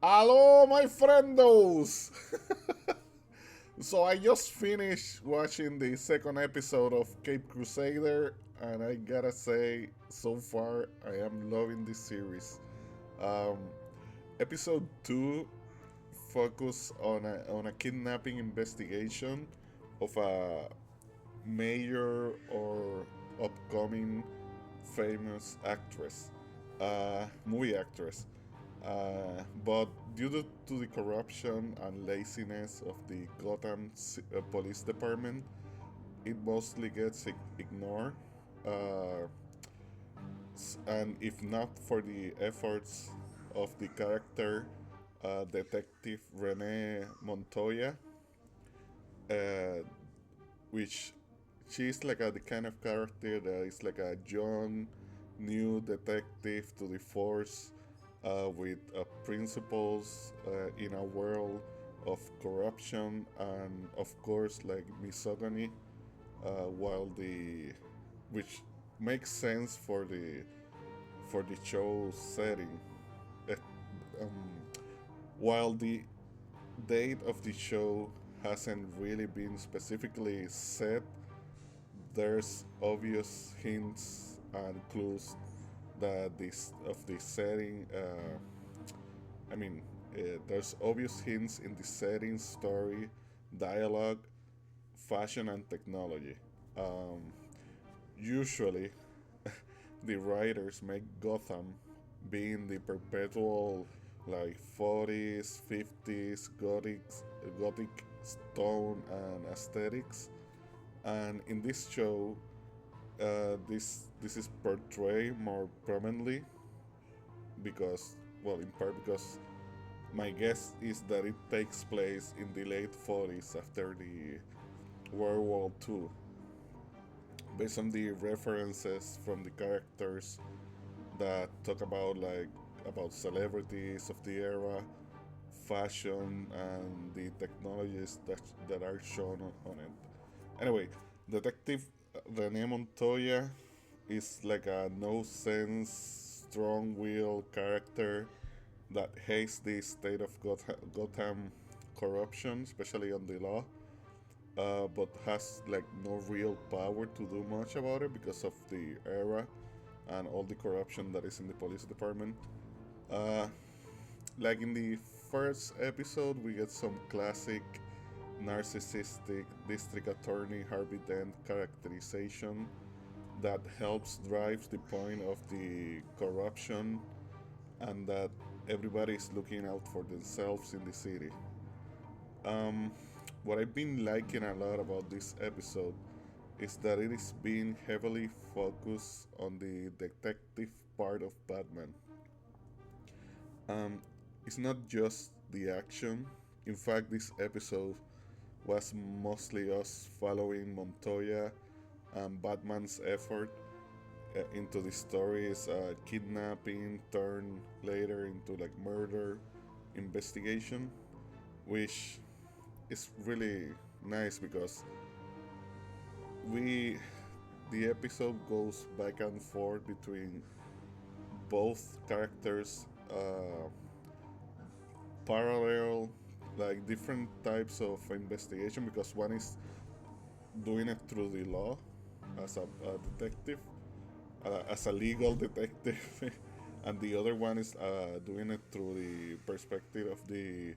Hello, my friendos! So I just finished watching the second episode of Cape Crusader, and I gotta say, so far I am loving this series. Um, episode 2 focus on a kidnapping investigation of a major or upcoming famous actress, movie actress. But due to the corruption and laziness of the Police Department, it mostly gets ignored. Uh, and if not for the efforts of the character, Detective Rene Montoya, uh, which she's like the kind of character that is like a young, new detective to the force, with principles in a world of corruption and of course like misogyny, while the which makes sense for the show's setting. Uh, um, while the date of the show hasn't really been specifically set, there's obvious hints and clues that this of the setting. I mean, there's obvious hints in the setting, story, dialogue, fashion, and technology. Um, Usually, the writers make Gotham being the perpetual like 40s, 50s gothic stone and aesthetics, and in this show, this is portrayed more prominently because, well, in part because my guess is that it takes place in the late 40s after the World War II, based on the references from the characters that talk about about celebrities of the era, fashion, and the technologies that are shown on it. Anyway, Detective Rene Montoya is like a no sense, strong willed character that hates the state of Gotham corruption, especially on the law, but has like no real power to do much about it because of the era and all the corruption that is in the police department. Uh, like in the first episode, we get some classic narcissistic district attorney Harvey Dent characterization that helps drive the point of the corruption and that everybody is looking out for themselves in the city. Um, what I've been liking a lot about this episode is that it is being heavily focused on the detective part of Batman. Um, it's not just the action. In fact, this episode was mostly us following Montoya and Batman's effort into the story's kidnapping turn later into like murder investigation, which is really nice because we the episode goes back and forth between both characters, parallel like different types of investigation, because one is doing it through the law as a detective, as a legal detective, and the other one is doing it through the perspective of the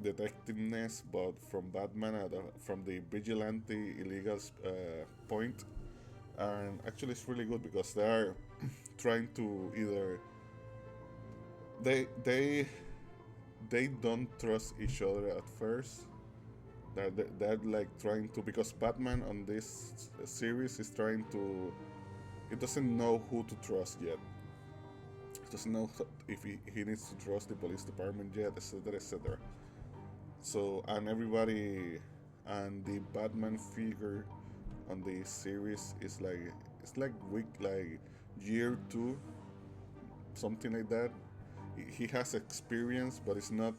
detectiveness, but from Batman, from the vigilante illegal point. And actually, it's really good because they are trying to either they they don't trust each other at first. They're like trying to, because Batman on this series is trying to, he doesn't know who to trust yet. He doesn't know if he needs to trust the police department yet, etc., etc. So, and everybody, and the Batman figure on the series is like, it's like week, like year two, something like that. He has experience, but it's not.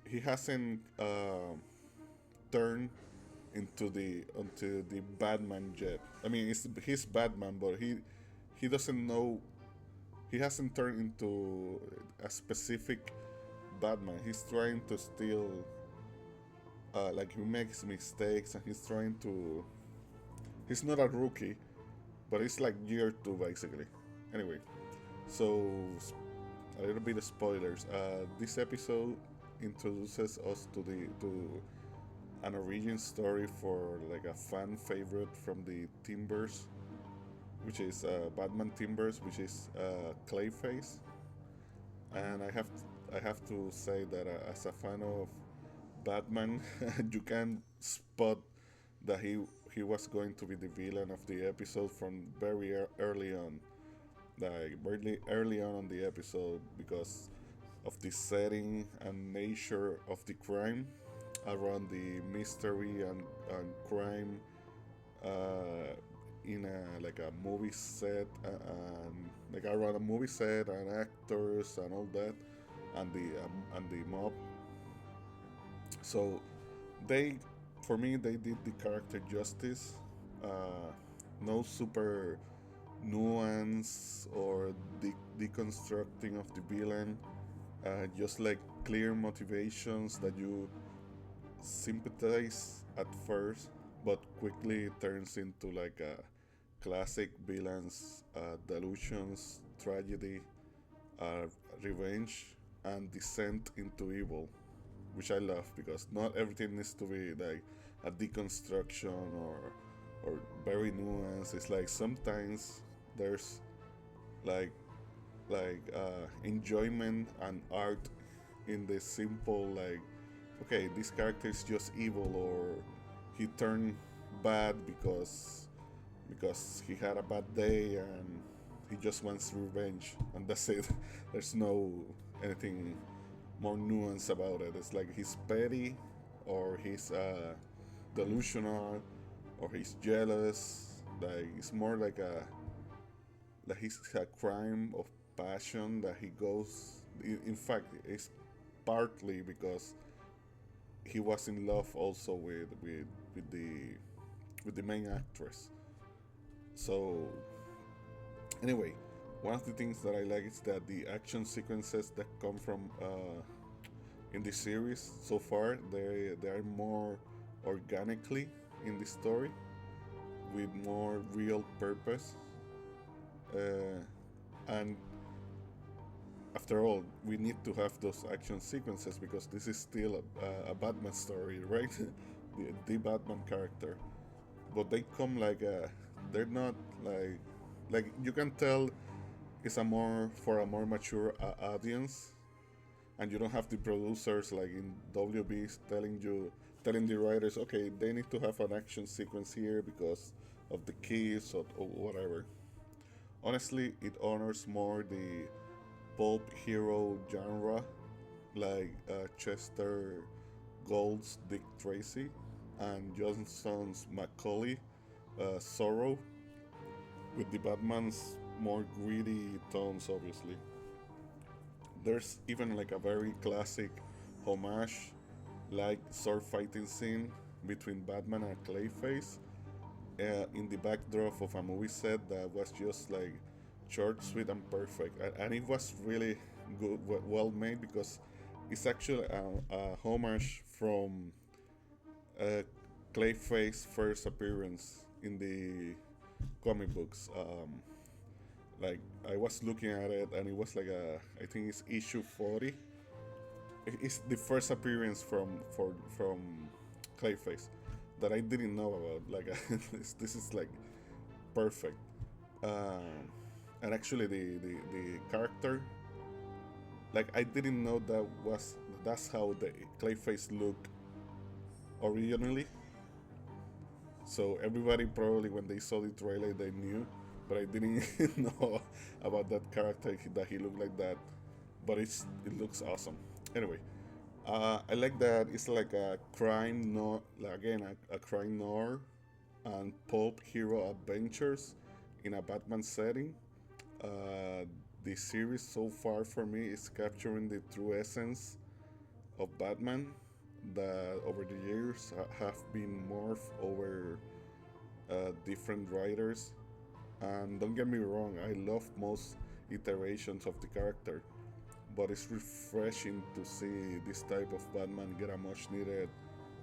He hasn't turned into the Batman yet. I mean, he's Batman, but he doesn't know. He hasn't turned into a specific Batman. He's trying to still, like he makes mistakes and he's trying to. He's not a rookie, but it's like year two basically. Anyway, so a little bit of spoilers. This episode introduces us to an origin story for like a fan favorite from the Timbers, which is Batman Timbers, which is Clayface. And I have to say that as a fan of Batman, you can spot that he was going to be the villain of the episode from very early on, like very early on the episode, because of the setting and nature of the crime around the mystery and crime in a like a movie set and like around a movie set and actors and all that and the mob. So they, for me, they did the character justice. Uh, no super nuance or deconstructing of the villain. Just like clear motivations that you sympathize at first, but quickly turns into like a classic villains, delusions, tragedy, uh, revenge, and descent into evil, which I love because not everything needs to be like a deconstruction or very nuanced. It's like sometimes there's like enjoyment and art in the simple like okay, this character is just evil or he turned bad because he had a bad day and he just wants revenge and that's it. There's no anything more nuance about it. It's like he's petty or he's delusional or he's jealous. Like it's more like he's a crime of passion that he goes. In fact, it's partly because he was in love also with the with the main actress. So anyway, one of the things that I like is that the action sequences that come from in the series so far they are more organically in the story with more real purpose. And after all, we need to have those action sequences because this is still a Batman story, right? The Batman character, but they come like they're not like you can tell it's a more for a more mature audience, and you don't have the producers like in WB telling the writers, okay, they need to have an action sequence here because of the kids or whatever. Honestly, it honors more the pulp hero genre, like Chester Gold's Dick Tracy and Johnston's Macaulay Sorrow, with the Batman's more gritty tones, obviously. There's even like a very classic homage, like sword fighting scene between Batman and Clayface in the backdrop of a movie set that was just like short, sweet, and perfect. And it was really good, well made because it's actually a homage from uh, Clayface's first appearance in the comic books. Like I was looking at it, and it was like I think it's issue 40. It's the first appearance from Clayface that I didn't know about. Like this is like perfect. Um, and actually the character, like I didn't know that's how the Clayface looked originally. So everybody probably when they saw the trailer they knew, but I didn't know about that character that he looked like that. But it looks awesome. Anyway, I like that it's like a crime no like, again a crime noir and pulp hero adventures in a Batman setting. Uh, the series so far for me is capturing the true essence of Batman that over the years have been morphed over different writers. And don't get me wrong, I love most iterations of the character, but it's refreshing to see this type of Batman get a much needed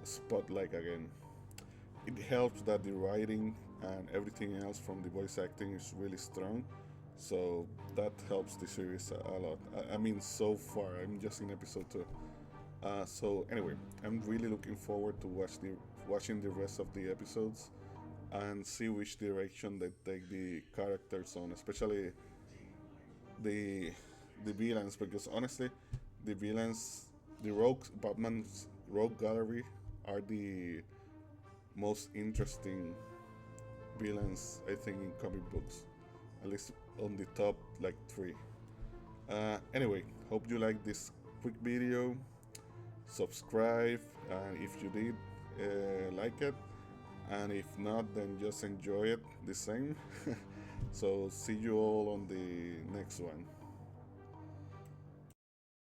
spotlight again. It helps that the writing and everything else from the voice acting is really strong, so that helps the series a lot. I mean, so far I'm just in episode 2. So anyway, I'm really looking forward to watching the rest of the episodes and see which direction they take the characters on, especially the the villains, because honestly, the villains, the rogue Batman's rogue gallery are the most interesting villains I think in comic books, at least on the top like 3. Anyway, hope you like this quick video. Subscribe, and if you did, like it, and if not, then just enjoy it the same. So see you all on the next one.